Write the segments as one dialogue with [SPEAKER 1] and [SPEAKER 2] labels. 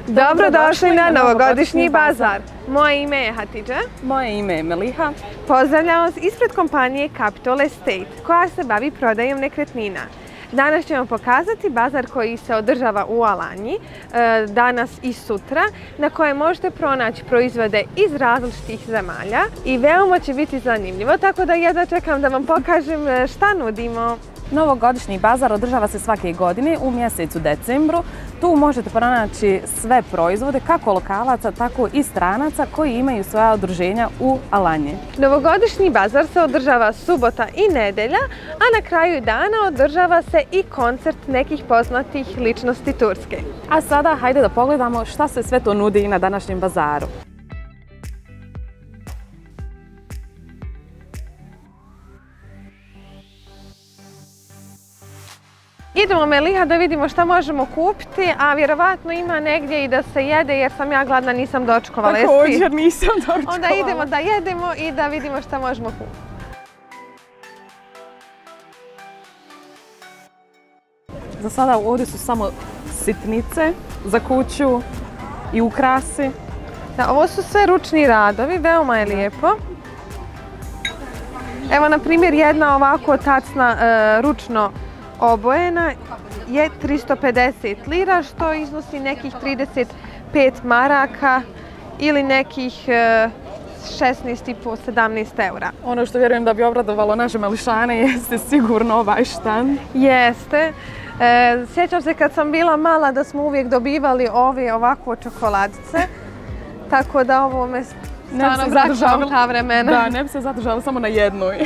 [SPEAKER 1] Dobrodošli na novogodišnji bazar. Moje ime je Hatidža.
[SPEAKER 2] Moje ime je Meliha.
[SPEAKER 1] Pozdravljam vas ispred kompanije Capital Estate, koja se bavi prodajom nekretnina. Danas ćemo pokazati bazar koji se održava u Alanji, danas i sutra, na kojem možete pronaći proizvode iz različitih zemalja i veoma će biti zanimljivo, tako da jedva čekam da vam pokažem šta nudimo.
[SPEAKER 2] Novogodišnji bazar održava se svake godine u mjesecu decembru. Tu možete pronaći sve proizvode, kako lokalaca, tako i stranaca koji imaju svoja udruženja u Alanji.
[SPEAKER 1] Novogodišnji bazar se održava subota i nedelja, a na kraju dana održava se i koncert nekih poznatih ličnosti Turske.
[SPEAKER 2] A sada hajde da pogledamo šta se sve to nudi na današnjem bazaru.
[SPEAKER 1] Idemo, Meliha, da vidimo šta možemo kupiti, a vjerovatno ima negdje i da se jede jer sam ja gladna, nisam dočkovala.
[SPEAKER 2] Također nisam dočkovala.
[SPEAKER 1] Onda idemo da jedemo i da vidimo šta možemo kupiti.
[SPEAKER 2] Za sada ovdje su samo sitnice za kuću i ukrasi.
[SPEAKER 1] Da, ovo su sve ručni radovi, veoma je lijepo. Evo, na primjer, jedna ovako tacna ručno obojena je 350 lira, što iznosi nekih 35 maraka ili nekih 16,5-17 eura.
[SPEAKER 2] Ono što vjerujem da bi obradovalo naše mališane jeste sigurno ovaj štand.
[SPEAKER 1] Jeste. Sjećam se kad sam bila mala da smo uvijek dobivali ove ovakvo čokoladice, tako da ovo me stvarno vraća u ta vremena.
[SPEAKER 2] Da, ne bi se zadržala samo na jednoj.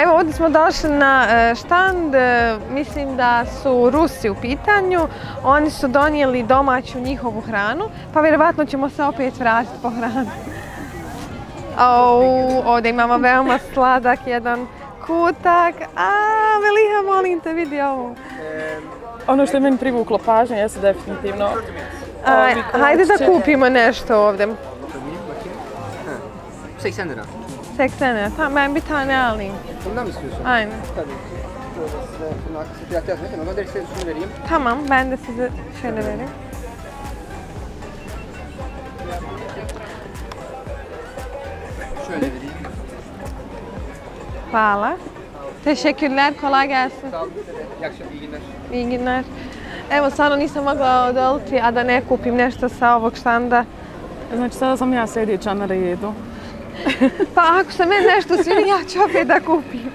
[SPEAKER 1] Evo, ovdje smo došli na štand, mislim da su Rusi u pitanju. Oni su donijeli domaću njihovu hranu, pa vjerovatno ćemo se opet vratiti po hranu. Ovdje imamo veoma sladak jedan kutak. Meliha, molim te, vidi ovo.
[SPEAKER 2] Ono što je meni privuklo pažnje jeste definitivno.
[SPEAKER 1] Hajde da kupimo nešto ovdje.
[SPEAKER 3] 600 lira.
[SPEAKER 1] 600, tamam, ben bir tane alayım.
[SPEAKER 3] Bundan mı istiyorsun?
[SPEAKER 1] Aynen.
[SPEAKER 3] Tabii. Şöyle size bunun arkası fiyat yazmayayım ama direkt size şunu vereyim.
[SPEAKER 1] Tamam, ben de size şöyle vereyim.
[SPEAKER 3] Şöyle vereyim.
[SPEAKER 1] Hvala. Teşekkürler, kolay gelsin.
[SPEAKER 3] Sağ olun. İyi akşamlar, iyi günler.
[SPEAKER 1] İyi günler. Evo, stvarno nisam mogla odoliti, a da ne kupim nešto sa ovog štanda.
[SPEAKER 2] Znači, sada sam ja sljedeća na redu.
[SPEAKER 1] Pa ako se meni nešto svidi, ja ću opet da kupim.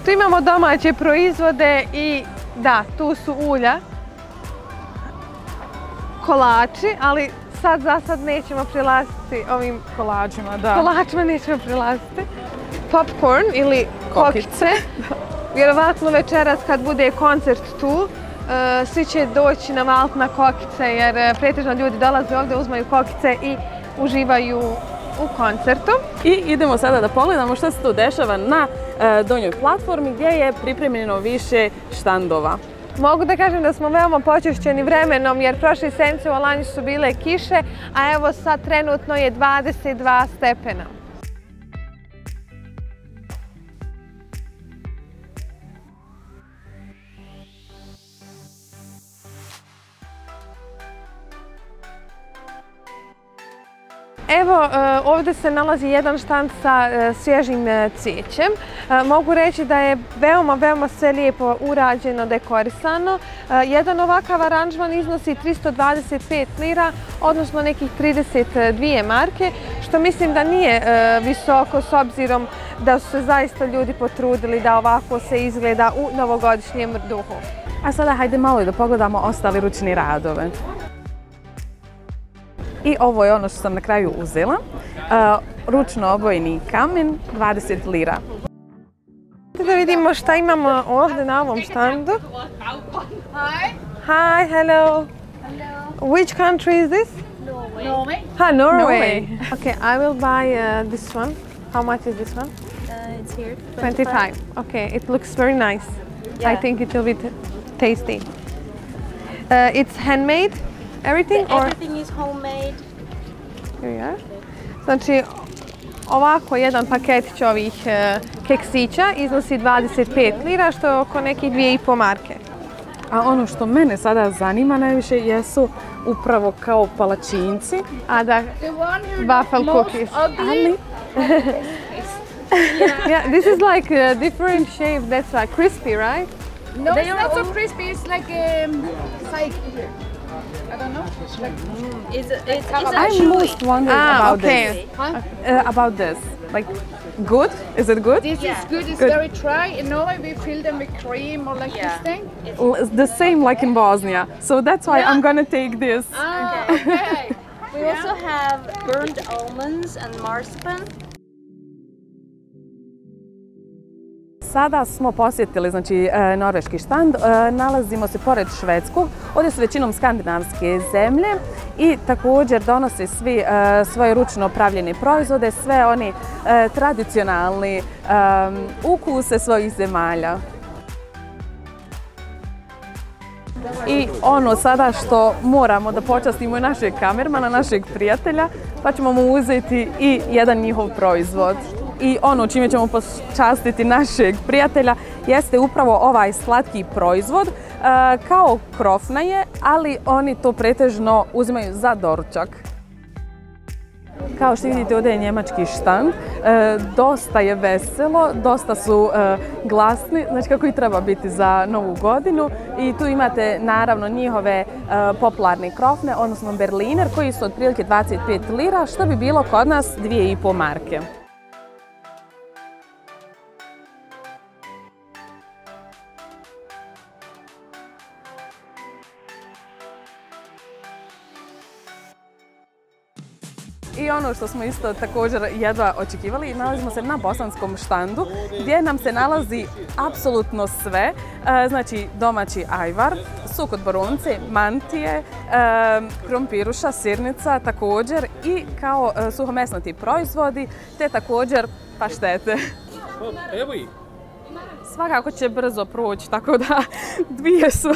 [SPEAKER 1] Tu imamo domaće proizvode i da, tu su ulja, kolači, ali za sad nećemo prilaziti ovim
[SPEAKER 2] kolačima, da.
[SPEAKER 1] Kolačima nećemo prilaziti. Popcorn ili kokice. Vjerovatno večeras kad bude koncert tu, svi će doći na Malt na kokice jer pretežno ljudi dolaze ovdje, uzmaju kokice i uživaju u koncertu.
[SPEAKER 2] I idemo sada da pogledamo što se tu dešava na donjoj platformi gdje je pripremljeno više štandova.
[SPEAKER 1] Mogu da kažem da smo veoma počešćeni vremenom jer prošle sedmice u Alanji su bile kiše, a evo sad trenutno je 22 stepena. Evo, ovdje se nalazi jedan štand sa svježim cvijećem. Mogu reći da je veoma sve lijepo urađeno, dekorisano. Jedan ovakav aranžman iznosi 325 lira, odnosno nekih 32 marke, što mislim da nije visoko s obzirom da su se zaista ljudi potrudili da ovako se izgleda u novogodišnjem duhu.
[SPEAKER 2] A sada hajde malo da pogledamo ostali ručni radove. I ovo je ono što sam na kraju uzela. Ručno obojeni kamen, 20 lira.
[SPEAKER 1] Da vidimo šta imamo ovdje na ovom štandu. Hi, hello. Which country is this?
[SPEAKER 4] Norway.
[SPEAKER 1] Norway. Okay, I will buy this one. How much is this one?
[SPEAKER 4] It's here.
[SPEAKER 1] 25. Okay, it looks very nice.
[SPEAKER 4] Yeah.
[SPEAKER 1] I think it will be tasty. It's handmade? Everything?
[SPEAKER 4] Everything is homemade.
[SPEAKER 1] Here you are. Znači, ovako jedan paketić ovih keksića iznosi 25 lira, što je oko nekih 2,5 marke.
[SPEAKER 2] A ono što mene sada zanima najviše jesu upravo kao palačinci.
[SPEAKER 1] A da, waffle cookies.
[SPEAKER 2] Ali
[SPEAKER 1] Yeah, this is like a different shape. That's like crispy, right?
[SPEAKER 5] No, it's not so crispy. It's like like I don't know. It's
[SPEAKER 2] I'm most wondering about
[SPEAKER 1] okay.
[SPEAKER 2] this. About this. Like, good? Is it good?
[SPEAKER 5] This is good. It's very dry. In Norway, we fill them with cream or like this thing.
[SPEAKER 2] The same like in Bosnia. So that's why I'm gonna take this.
[SPEAKER 5] Ah, okay.
[SPEAKER 4] We also have burned almonds and marzipan.
[SPEAKER 2] Sada smo posjetili znači, norveški štand, nalazimo se pored švedskog, ovdje su većinom skandinavske zemlje i također donose svi svoje ručno pravljene proizvode, sve oni tradicionalni ukuse svojih zemalja. I ono sada što moramo da počastimo i našeg kamermana, našeg prijatelja, pa ćemo mu uzeti i jedan njihov proizvod. I ono čime ćemo počastiti našeg prijatelja jeste upravo ovaj slatki proizvod. Kao krofna je, ali oni to pretežno uzimaju za doručak. Kao što vidite, ovdje je njemački štand, dosta je veselo, dosta su glasni, znači kako i treba biti za Novu godinu. I tu imate naravno njihove popularne krofne, odnosno Berliner, koji su otprilike 25 lira, što bi bilo kod nas 2,5 marke. I ono što smo isto također jedva očekivali, nalazimo se na bosanskom štandu gdje nam se nalazi apsolutno sve, znači domaći ajvar, suk od borunce, mantije, krompiruša, sirnica također i kao suhomesnati proizvodi, te također paštete.
[SPEAKER 6] Evo ih.
[SPEAKER 2] Svakako će brzo proći, tako da dvije su.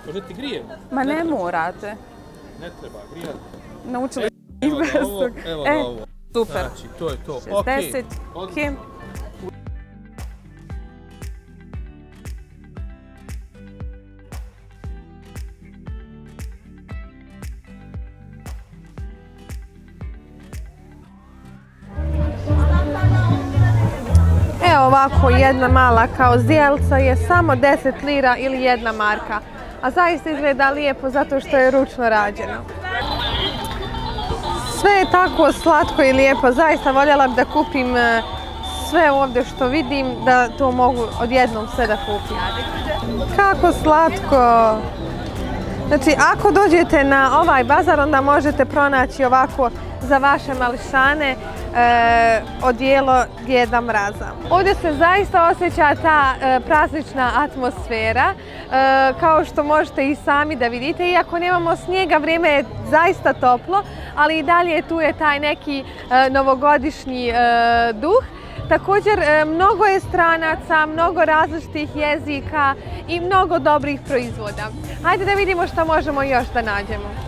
[SPEAKER 6] Može ti grijem?
[SPEAKER 2] Ma ne morate.
[SPEAKER 6] Ne treba grijati.
[SPEAKER 2] Naučili
[SPEAKER 6] Evo ga ovo, evo ga ovo.
[SPEAKER 2] Super.
[SPEAKER 6] Znači, to je to.
[SPEAKER 2] 60 kim.
[SPEAKER 1] Evo ovako jedna mala kao zdjelca je samo 10 lira ili 1 marka. A zaista izgleda lijepo zato što je ručno rađeno. Sve je tako slatko i lijepo, zaista voljela bih da kupim sve ovdje što vidim, da to mogu odjednom sve da kupim. Kako slatko! Znači, ako dođete na ovaj bazar, onda možete pronaći ovako za vaše mališane odijelo Djeda Mraza. Ovdje se zaista osjeća ta praznična atmosfera, kao što možete i sami da vidite. Iako nemamo snijega, vrijeme je zaista toplo, ali i dalje tu je taj neki novogodišnji duh. Također, mnogo je stranaca, mnogo različitih jezika i mnogo dobrih proizvoda. Hajde da vidimo što možemo još da nađemo.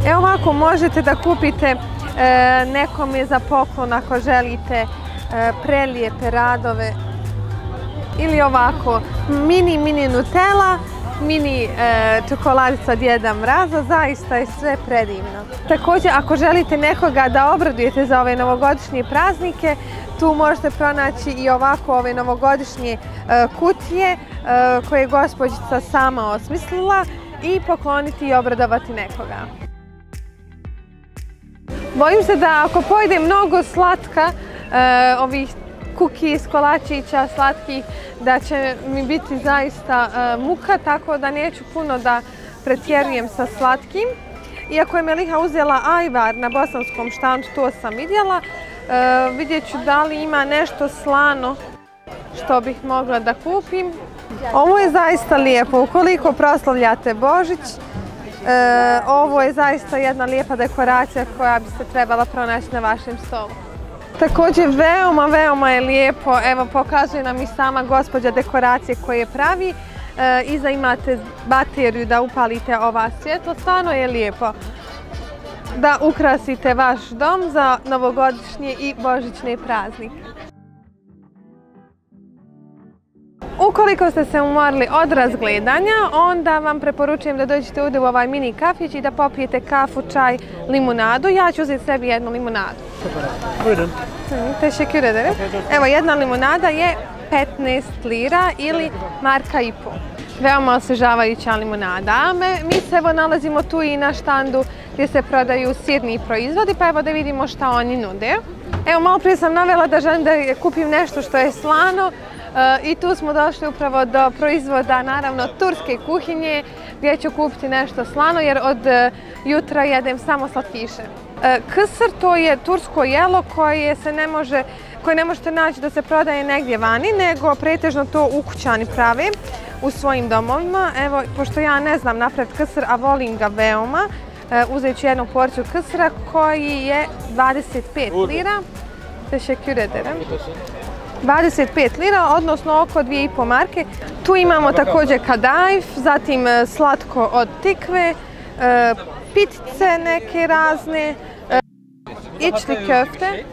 [SPEAKER 1] Evo ovako možete da kupite nekome za poklon ako želite prelijepe radove. Ili ovako mini Nutella, mini čokoladica Djeda Mraza, zaista je sve predivno. Također, ako želite nekoga da obradujete za ove novogodišnje praznike, tu možete pronaći i ovako ove novogodišnje kutije koje je gospođica sama osmislila i pokloniti i obradovati nekoga. Bojim se da ako pojede mnogo slatka, ovih cookies, kolačića slatkih, da će mi biti zaista muka, tako da neću puno da pretjerujem sa slatkim. Iako je Meliha uzela ajvar na bosanskom štandu, to sam vidjela. Vidjet ću da li ima nešto slano što bih mogla da kupim. Ovo je zaista lijepo, ukoliko proslavljate Božić. Ovo je zaista jedna lijepa dekoracija koja bi se trebala pronaći na vašem stolu. Također veoma je lijepo, evo pokazuje nam i sama gospođa dekoracije koje pravi. Iza imate bateriju da upalite ova svjetlo, stvarno je lijepo da ukrasite vaš dom za novogodišnje i božićne praznike. Ukoliko ste se umorili od razgledanja, onda vam preporučujem da dođete ovdje u ovaj mini kafić i da popijete kafu, čaj, limunadu. Ja ću uzeti sebi jednu limunadu. Teşekkür ederim. Evo, jedna limunada je 15 lira ili marka i pol. Veoma osvežavajuća limunada. Mi se evo nalazimo tu i na štandu gdje se prodaju sirni proizvodi, pa evo da vidimo šta oni nude. Evo, malo prije sam navela da želim da kupim nešto što je slano i tu smo došli upravo do proizvoda, naravno, turske kuhinje, gdje ću kupiti nešto slano jer od jutra jedem samo slatkiše. Kısır, to je tursko jelo koje ne možete naći da se prodaje negdje vani, nego pretežno to ukućani prave u svojim domovima. Evo, pošto ja ne znam napraviti kısır, a volim ga veoma, uzet ću jednu porciju kısıra koji je 25 lira. Teşekkür ederim. 25 lira, odnosno oko 2,5 marke. Tu imamo također kadajf, zatim slatko od tikve, pitice neke razne, içli köfte.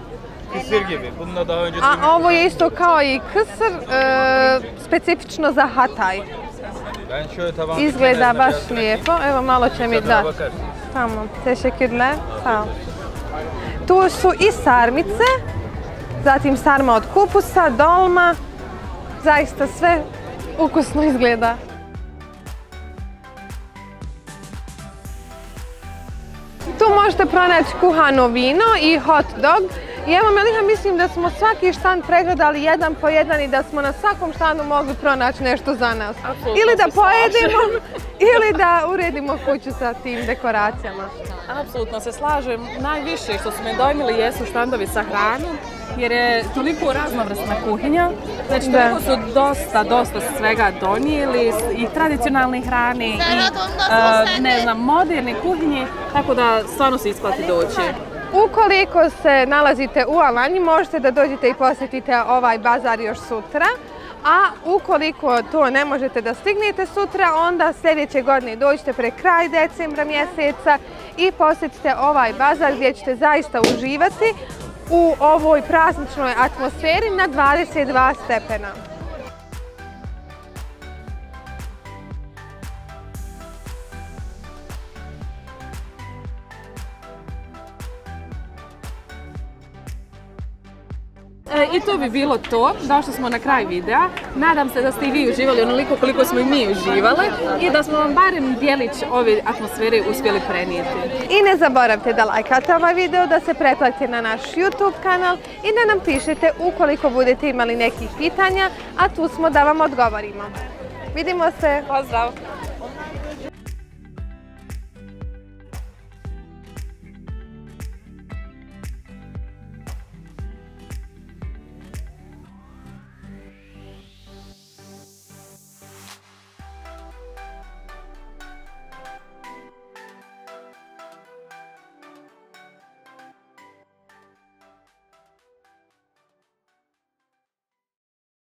[SPEAKER 6] Kısır gibi. Bununla daha önce
[SPEAKER 1] A ovo je isto kao i kısır, specifično za Hatay.
[SPEAKER 6] ben şöyle tabağın
[SPEAKER 1] Izgleda baš lijepo. Evo, malo će mi dati. Tamam, teşekkürler. Sağ ol. Tu su i sarmice, zatim sarma od kupusa, dolma. Zaista sve ukusno izgleda. Tu možete pronaći kuhano vino i hot dog. I evo, Meliha, mislim da smo svaki štand pregledali jedan po jedan i da smo na svakom štandu mogli pronaći nešto za nas. Ili da pojedemo, ili da uredimo kuću sa tim dekoracijama.
[SPEAKER 2] Apsolutno se slažem. Najviše što su me dojmili jesu štandovi sa hranom, jer je toliko raznovrsna kuhinja. Znači, toliko su dosta svega donijeli, i tradicionalne hrane, i ne znam, moderne kuhinje, tako da stvarno se isplati doći.
[SPEAKER 1] Ukoliko se nalazite u Alanji, možete da dođete i posjetite ovaj bazar još sutra. A ukoliko to ne možete da stignete sutra, onda sljedeće godine dođite pre kraj decembra mjeseca i posjetite ovaj bazar gdje ćete zaista uživati u ovoj prazničnoj atmosferi na 22 stepena.
[SPEAKER 2] I to bi bilo to. Došli smo na kraj videa. Nadam se da ste i vi uživali onoliko koliko smo i mi uživali i da smo vam barem djelić ove atmosfere uspjeli prenijeti.
[SPEAKER 1] I ne zaboravite da lajkate ovaj video, da se pretplatite na naš YouTube kanal i da nam pišete ukoliko budete imali nekih pitanja, a tu smo da vam odgovorimo. Vidimo se!
[SPEAKER 2] Pozdrav!